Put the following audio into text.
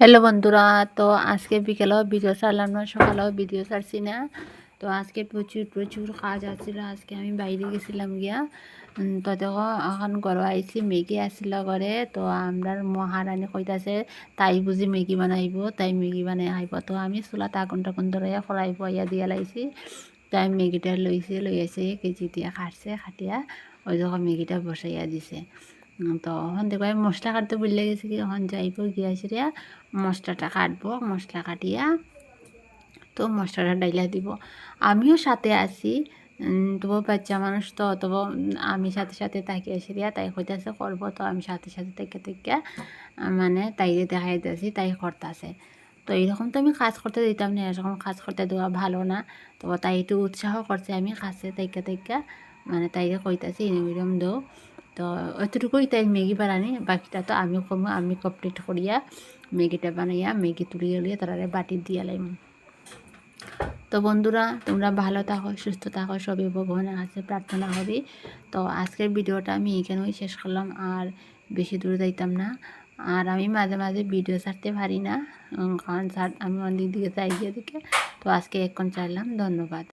Hello বন্ধুরা, তো আজকে বিকেলেও ভিডিও ছাড়লাম না, সকালেও ভিডিও ছাড়ছি না। তো আজকে প্রচুর প্রচুর কাজ আছিল। আজকে আমি বাইরে গেছিলাম গিয়া। তো দেখো এখন ঘরে আইছি, ম্যাগি আসছিল ঘরে। তো আমরা মহারানী কইতাছে তাই বুঝি ম্যাগি বানাইব, তাই ম্যাগি বানাই খাইব। তো আমি চুলাত আগুন টাগুন ধরাইয়া ফলাই বইয়া দিয়া লাইছি। তাই ম্যাগিটা লই এসে কেজি দিয়ে কাটছে, কাটিয়া ওই যখন ম্যাগিটা বসাইয়া দিছে। তো এখন দেখো আমি মশলা কাটতে ভুলে গেছি, কি এখন যাইব গিয়া সেরিয়া মশলাটা কাটবো। মশলা কাটিয়া তো মশলাটা ডাইলা দিব। আমিও সাথে আছি, তবু বাচ্চা মানুষ তো তবু আমি সাথে সাথে তাকে সেরিয়া তাই কইতাছে করবো। তো আমি সাথে সাথে থেকে থেকে মানে তাইরে দেখাই দিয়েছি, তাই করতেছে। তো এইরকম তো আমি কাজ করতে দিতাম না, এরকম কাজ করতে দেওয়া ভালো না। তো তাই একটু উৎসাহ করছে আমি কাছে তাইকা তাইকা, মানে তাইরে কইতাছি এরকম দেও। তো অতটুকুই তাই ম্যাগি বানানি, বাকিটা তো আমি কমু, আমি কমপ্লিট করিয়া ম্যাগিটা বানাইয়া ম্যাগি তুলিয়ে লিয়ে তারা বাটি দিয়ে লাইম। তো বন্ধুরা, তোমরা ভালো থাকো, সুস্থ থাকো, সবই ভগবানের কাছে প্রার্থনা করি। তো আজকের ভিডিওটা আমি এখানেই শেষ করলাম, আর বেশি দূরে যাইতাম না। আর আমি মাঝে মাঝে ভিডিও ছাড়তে পারি না, কারণ আমি অনেক দিকে যাই গিয়ে দিকে। তো আজকে এখন চাইলাম। ধন্যবাদ।